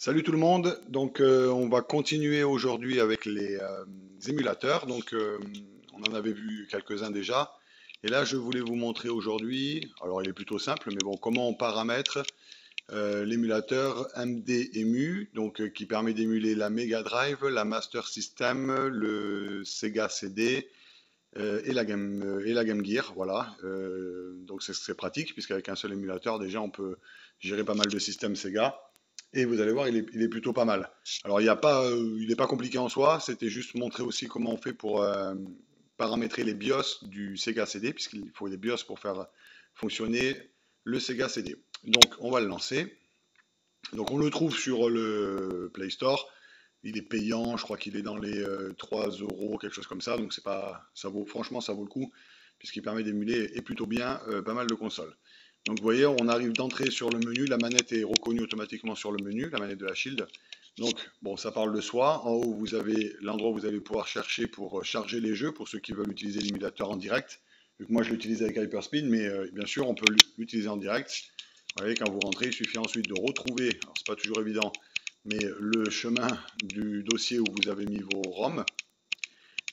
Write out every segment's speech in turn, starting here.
Salut tout le monde, donc on va continuer aujourd'hui avec les émulateurs. On en avait vu quelques-uns déjà. Et là je voulais vous montrer aujourd'hui, alors il est plutôt simple, mais bon, comment on paramètre l'émulateur MD-EMU, qui permet d'émuler la Mega Drive, la Master System, le Sega CD et la Game Gear. Voilà. Donc c'est pratique, puisqu'avec un seul émulateur déjà on peut gérer pas mal de systèmes Sega. Et vous allez voir, il est plutôt pas mal. Alors, il n'est pas compliqué en soi, c'était juste montrer aussi comment on fait pour paramétrer les BIOS du Sega CD, puisqu'il faut des BIOS pour faire fonctionner le Sega CD. Donc, on va le lancer. Donc, on le trouve sur le Play Store. Il est payant, je crois qu'il est dans les 3 euros, quelque chose comme ça. Donc, c'est pas, ça vaut, franchement, ça vaut le coup, puisqu'il permet d'émuler et plutôt bien pas mal de consoles. Donc vous voyez, on arrive d'entrer sur le menu, la manette est reconnue automatiquement sur le menu, la manette de la Shield. Donc bon, ça parle de soi. En haut, vous avez l'endroit où vous allez pouvoir chercher pour charger les jeux, pour ceux qui veulent utiliser l'émulateur en direct. Vu que moi je l'utilise avec Hyperspeed, mais bien sûr on peut l'utiliser en direct. Vous voyez, quand vous rentrez, il suffit ensuite de retrouver, alors c'est pas toujours évident, mais le chemin du dossier où vous avez mis vos ROM.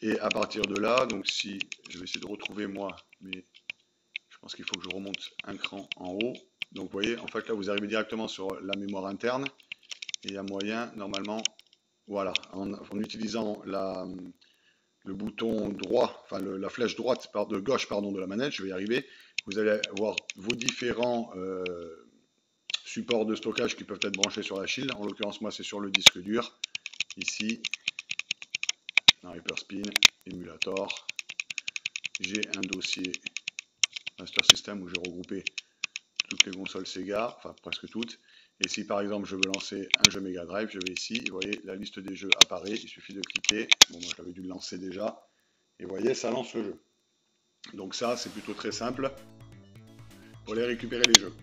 Et à partir de là, donc si je vais essayer de retrouver moi mes... Je pense qu'il faut que je remonte un cran en haut. Donc vous voyez, en fait là vous arrivez directement sur la mémoire interne. Et il y a moyen, normalement, voilà, en utilisant le bouton droit, enfin la flèche droite de gauche pardon, de la manette, je vais y arriver. Vous allez avoir vos différents supports de stockage qui peuvent être branchés sur la Shield. En l'occurrence, moi c'est sur le disque dur. Ici, dans Hyperspin, Emulator, j'ai un dossier Master System où j'ai regroupé toutes les consoles Sega, enfin presque toutes. Et si par exemple je veux lancer un jeu Mega Drive, je vais ici, et vous voyez, la liste des jeux apparaît, il suffit de cliquer. Bon, moi j'avais dû le lancer déjà, et vous voyez, ça lance le jeu. Donc ça, c'est plutôt très simple pour aller récupérer les jeux.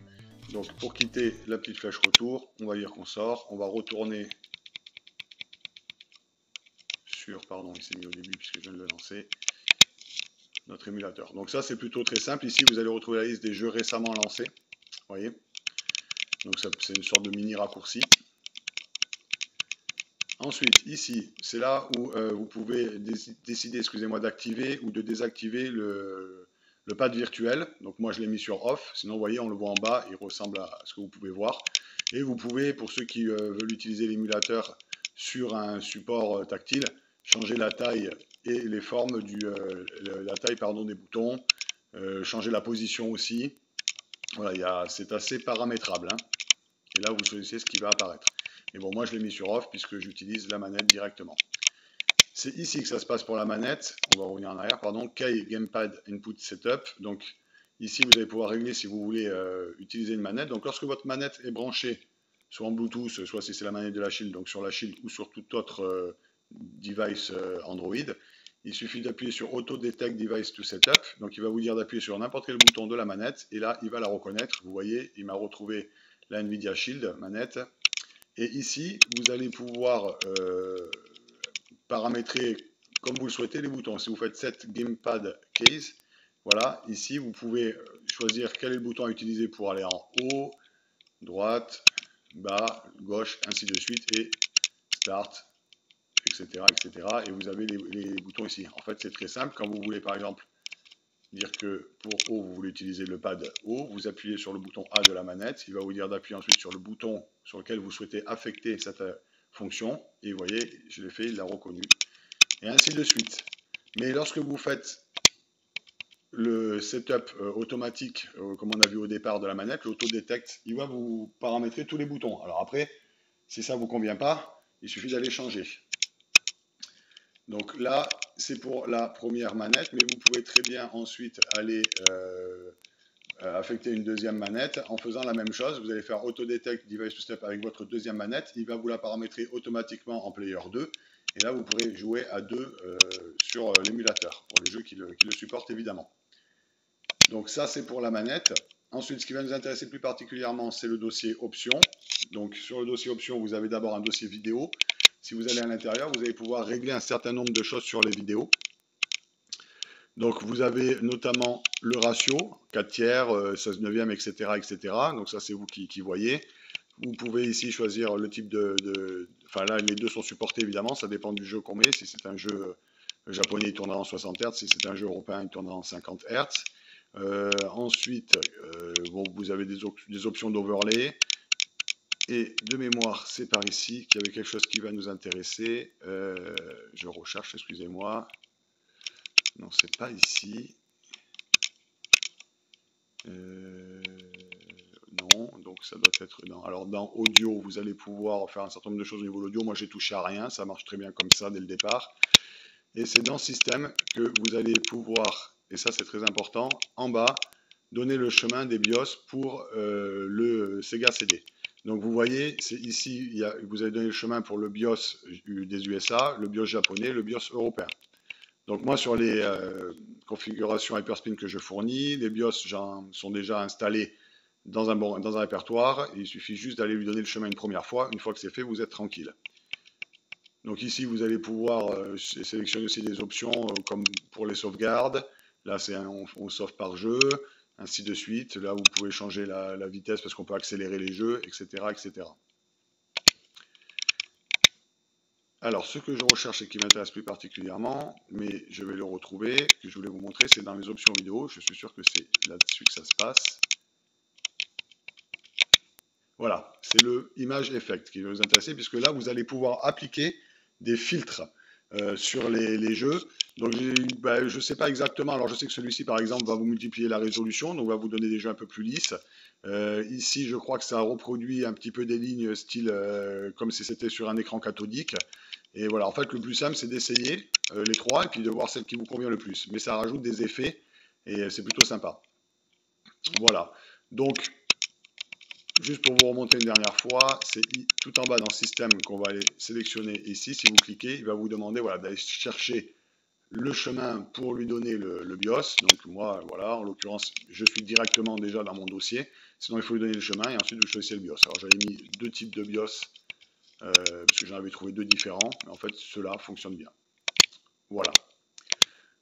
Donc pour quitter la petite flèche retour, on va dire qu'on sort, on va retourner sur, pardon, il s'est mis au début puisque je viens de le lancer, notre émulateur. Donc ça, c'est plutôt très simple. Ici, vous allez retrouver la liste des jeux récemment lancés. Vous voyez, donc c'est une sorte de mini raccourci. Ensuite, ici, c'est là où vous pouvez décider, excusez-moi, d'activer ou de désactiver le pad virtuel. Donc moi, je l'ai mis sur off. Sinon, vous voyez, on le voit en bas, il ressemble à ce que vous pouvez voir. Et vous pouvez, pour ceux qui veulent utiliser l'émulateur sur un support tactile, changer la taille et les formes la taille pardon, des boutons, changer la position aussi. Voilà, c'est assez paramétrable. Hein. Et là, vous choisissez ce qui va apparaître. Mais bon, moi, je l'ai mis sur off puisque j'utilise la manette directement. C'est ici que ça se passe pour la manette. On va revenir en arrière, pardon. Key Gamepad Input Setup. Donc, ici, vous allez pouvoir régler si vous voulez utiliser une manette. Donc, lorsque votre manette est branchée, soit en Bluetooth, soit si c'est la manette de la Shield, donc sur la Shield ou sur tout autre device Android, il suffit d'appuyer sur Auto Detect Device to Setup. Donc, il va vous dire d'appuyer sur n'importe quel bouton de la manette. Et là, il va la reconnaître. Vous voyez, il m'a retrouvé la Nvidia Shield manette. Et ici, vous allez pouvoir paramétrer comme vous le souhaitez les boutons. Si vous faites Set Gamepad Case, voilà, ici vous pouvez choisir quel est le bouton à utiliser pour aller en haut, droite, bas, gauche, ainsi de suite, et Start, etc. etc. Et vous avez les boutons ici. En fait, c'est très simple. Quand vous voulez, par exemple, dire que pour haut, vous voulez utiliser le pad haut, vous appuyez sur le bouton A de la manette, il va vous dire d'appuyer ensuite sur le bouton sur lequel vous souhaitez affecter cette fonction, et vous voyez, je l'ai fait, il l'a reconnu, et ainsi de suite. Mais lorsque vous faites le setup automatique, comme on a vu au départ de la manette, l'auto-detect, il va vous paramétrer tous les boutons. Alors après, si ça ne vous convient pas, il suffit d'aller changer. Donc là, c'est pour la première manette, mais vous pouvez très bien ensuite aller affecter une deuxième manette en faisant la même chose. Vous allez faire Auto Detect Device to Step avec votre deuxième manette. Il va vous la paramétrer automatiquement en Player 2. Et là, vous pourrez jouer à deux sur l'émulateur, pour les jeux qui le supportent évidemment. Donc ça, c'est pour la manette. Ensuite, ce qui va nous intéresser plus particulièrement, c'est le dossier Options. Donc sur le dossier Options, vous avez d'abord un dossier vidéo. Si vous allez à l'intérieur, vous allez pouvoir régler un certain nombre de choses sur les vidéos. Donc vous avez notamment le ratio, 4 tiers, 16 neuvième, etc., etc. Donc ça c'est vous qui voyez. Vous pouvez ici choisir le type enfin là, les deux sont supportés évidemment, ça dépend du jeu qu'on met. Si c'est un jeu japonais, il tournera en 60 Hz. Si c'est un jeu européen, il tournera en 50 Hz. Ensuite, bon, vous avez des options d'overlay. Et de mémoire, c'est par ici qu'il y avait quelque chose qui va nous intéresser. Je recherche, excusez-moi. Non, c'est pas ici. Non, donc ça doit être dans. Alors dans audio, vous allez pouvoir faire un certain nombre de choses au niveau de l'audio. Moi, j'ai touché à rien, ça marche très bien comme ça dès le départ. Et c'est dans système que vous allez pouvoir, et ça c'est très important, en bas, donner le chemin des BIOS pour le Sega CD. Donc vous voyez, c'est ici, vous avez donné le chemin pour le BIOS des USA, le BIOS japonais, le BIOS européen. Donc moi sur les configurations Hyperspin que je fournis, les BIOS sont déjà installés dans un répertoire. Il suffit juste d'aller lui donner le chemin une première fois. Une fois que c'est fait, vous êtes tranquille. Donc ici, vous allez pouvoir sélectionner aussi des options comme pour les sauvegardes. Là, on sauve par jeu, ainsi de suite. Là, vous pouvez changer la vitesse parce qu'on peut accélérer les jeux, etc., etc. Alors, ce que je recherche et qui m'intéresse plus particulièrement, mais je vais le retrouver, que je voulais vous montrer, c'est dans les options vidéo. Je suis sûr que c'est là-dessus que ça se passe. Voilà, c'est le Image Effect qui va vous intéresser, puisque là, vous allez pouvoir appliquer des filtres sur les jeux. Donc, je ne sais pas exactement. Alors, je sais que celui-ci, par exemple, va vous multiplier la résolution, donc va vous donner des jeux un peu plus lisses. Ici, je crois que ça reproduit un petit peu des lignes style comme si c'était sur un écran cathodique. Et voilà, en fait, le plus simple, c'est d'essayer les trois et puis de voir celle qui vous convient le plus. Mais ça rajoute des effets et c'est plutôt sympa. Voilà. Donc, juste pour vous remonter une dernière fois, c'est tout en bas dans Système qu'on va aller sélectionner ici. Si vous cliquez, il va vous demander voilà, d'aller chercher le chemin pour lui donner le BIOS. Donc moi, voilà, en l'occurrence, je suis directement déjà dans mon dossier. Sinon, il faut lui donner le chemin et ensuite vous choisissez le BIOS. Alors j'avais mis deux types de BIOS parce que j'en avais trouvé deux différents. Mais en fait, ceux-là fonctionnent bien. Voilà.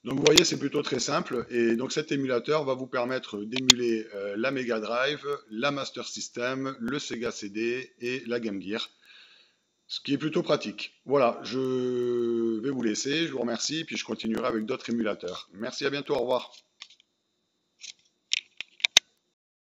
Donc vous voyez, c'est plutôt très simple. Et donc cet émulateur va vous permettre d'émuler la Mega Drive, la Master System, le Sega CD et la Game Gear. Ce qui est plutôt pratique. Voilà, je vais vous laisser, je vous remercie, puis je continuerai avec d'autres émulateurs. Merci, à bientôt, au revoir.